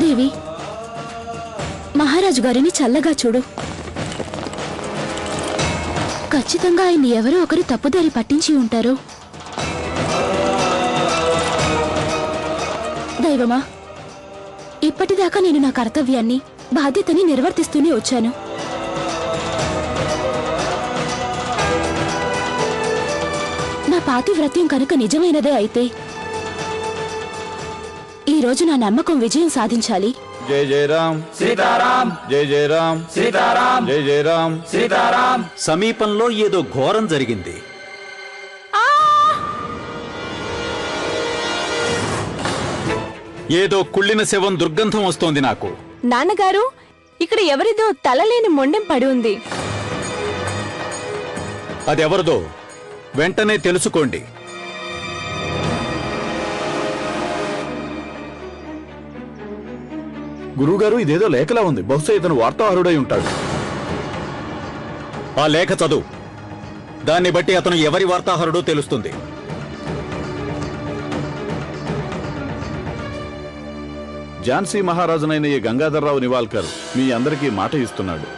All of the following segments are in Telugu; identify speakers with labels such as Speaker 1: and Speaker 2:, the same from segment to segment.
Speaker 1: దేవి, మహారాజు గారిని చల్లగా చూడు. ఖచ్చితంగా ఆయన్ని ఎవరో ఒకరు తప్పుదారి పట్టించి ఉంటారు. దైవమా, ఇప్పటిదాకా నేను నా కర్తవ్యాన్ని, బాధ్యతని నిర్వర్తిస్తూనే వచ్చాను. నా పాతివ్రత్యం కనుక నిజమైనదే అయితే ఈరోజు నా నమ్మకం విజయం సాధించాలి.
Speaker 2: జై జై రామ్ సీతారాం, జై జై రామ్ సీతారాం, జై జై రామ్ సీతారాం.
Speaker 3: సమీపంలో ఏదో ఘోరం జరిగింది. ఏదో కుళ్ళిన శవం దుర్గంధం వస్తోంది నాకు.
Speaker 4: నాన్నగారు, ఇక్కడ ఎవరిదో తలలేని మొండెం పడి ఉంది.
Speaker 3: అదెవరిదో వెంటనే తెలుసుకోండి.
Speaker 2: గురువుగారు, ఇదేదో లేఖలా ఉంది. బహుశా ఇతను వార్తాహరుడై ఉంటాడు.
Speaker 3: ఆ లేఖ చదువు. దాన్ని బట్టి అతను ఎవరి వార్తాహరుడో తెలుస్తుంది.
Speaker 2: ఝాన్సీ మహారాజునైన ఈ గంగాధర్రావు నివాల్కర్ మీ అందరికీ మాట ఇస్తున్నాడు.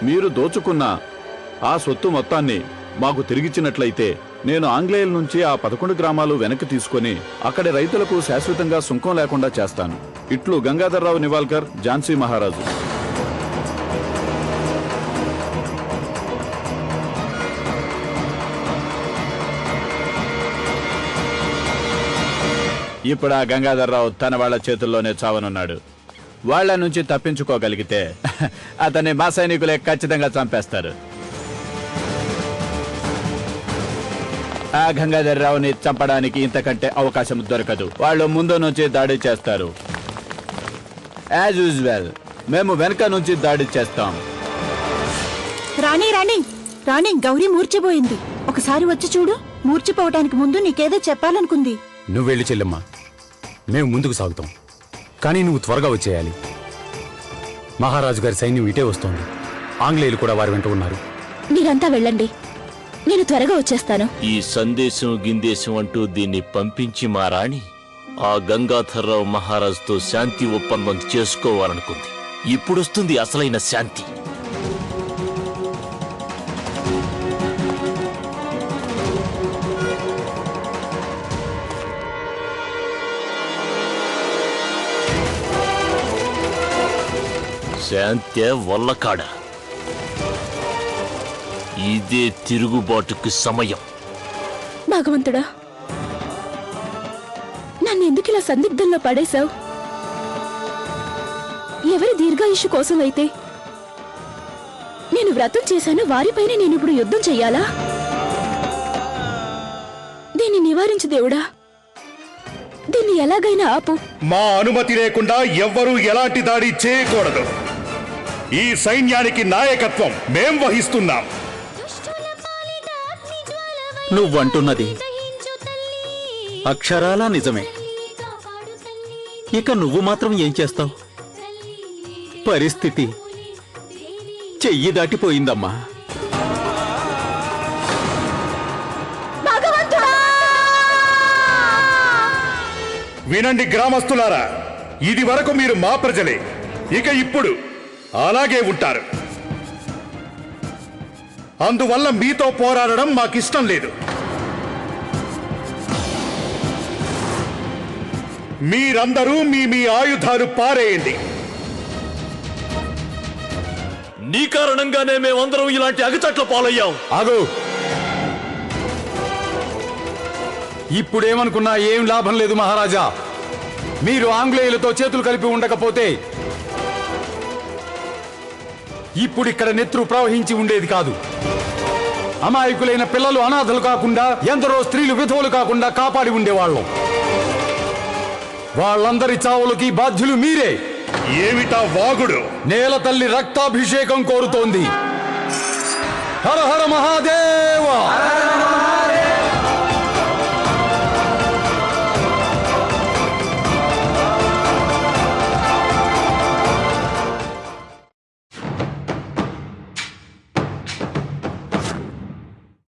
Speaker 2: మీరు దోచుకున్న ఆ సొత్తు మొత్తాన్ని మాకు తిరిగిచ్చినట్లయితే నేను ఆంగ్లేయుల నుంచి ఆ 11 గ్రామాలు వెనక్కి తీసుకుని అక్కడి రైతులకు శాశ్వతంగా సుంకం లేకుండా చేస్తాను. ఇట్లు గంగాధర్రావు నివాల్కర్, ఝాన్సీ మహారాజు. ఇప్పుడు ఆ గంగాధర్రావు తన వాళ్ల చేతుల్లోనే చావనున్నాడు. వాళ్ల నుంచి తప్పించుకోగలిగితే అతన్ని మా సైనికులే ఖచ్చితంగా చంపేస్తారు. ఆ గంగాధర్రావుని చంపడానికి ఇంతకంటే అవకాశం దొరకదు. వాళ్ళు ముందు నుంచి దాడి చేస్తారు. యాజ్ యూజువల్ మేము వెనక నుంచి దాడి చేస్తాం.
Speaker 5: రాణి రాణి రాణి, గౌరీ మూర్చిపోయింది. ఒకసారి వచ్చి చూడు. మూర్చిపోవటానికి ముందు నీకేదో చెప్పాలనుకుంది.
Speaker 6: నువ్వెళ్ళి చెల్లెమ్మా, మేము ముందుకు సాగుతాం. కానీ నువ్వు త్వరగా వచ్చేయాలి. మహారాజు గారి సైన్యం ఇటే వస్తోంది. ఆంగ్లేయులు కూడా వారి వెంట ఉన్నారు.
Speaker 1: మీరంతా వెళ్ళండి, నేను త్వరగా వచ్చేస్తాను.
Speaker 7: ఈ సందేశం గిందేశం అంటూ దీన్ని పంపించి మా రాణి ఆ గంగాధర్రావు మహారాజుతో శాంతి ఒప్పందం చేసుకోవాలనుకుంది. ఇప్పుడొస్తుంది అసలైన శాంతి. శాంతే వల్లకాడ. ఇదే తిరుగుబాటుకి సమయం.
Speaker 1: భగవంతుడా, నన్ను ఎందుకు ఇలా సందిగ్ధంలో పడేశావు? ఎవరి దీర్ఘాయుషు కోసం అయితే నేను వ్రతం చేశాను, వారిపైనే నేను ఇప్పుడు యుద్ధం చెయ్యాలా? దీన్ని నివారించు దేవుడా, దీన్ని ఎలాగైనా ఆపు.
Speaker 8: మా అనుమతి లేకుండా ఎవ్వరూ ఎలాంటి దాడి చేయకూడదు. ఈ సైన్యానికి నాయకత్వం మేం వహిస్తున్నాం.
Speaker 3: నువ్వంటున్నది అక్షరాలా నిజమే. ఇక నువ్వు మాత్రం ఏం చేస్తావు? పరిస్థితి చెయ్యి దాటిపోయిందమ్మా.
Speaker 8: వినండి గ్రామస్తులారా, ఇది వరకు మీరు మా ప్రజలే, ఇక ఇప్పుడు అలాగే ఉంటారు. అందువల్ల మీతో పోరాడడం మాకిష్టం లేదు. మీరందరూ మీ మీ ఆయుధాలు పారేయండి.
Speaker 7: నీ కారణంగానే మేమందరం ఇలాంటి అగచట్ల పాలయ్యాం.
Speaker 6: ఆగు. ఇప్పుడేమనుకున్నా ఏం లాభం లేదు మహారాజా. మీరు ఆంగ్లేయులతో చేతులు కలిపి ఉండకపోతే ఇప్పుడిక్కడ నెత్తురు ప్రవహించి ఉండేది కాదు. అమాయకులైన పిల్లలు అనాథలు కాకుండా, ఎందరో స్త్రీలు విధవులు కాకుండా కాపాడి ఉండేవాళ్ళం. వాళ్ళందరి చావులకి బాధ్యులు మీరే.
Speaker 8: ఏమిటా వాగుడు?
Speaker 6: నేల తల్లి రక్తాభిషేకం కోరుతోంది. హర హర మహాదేవ.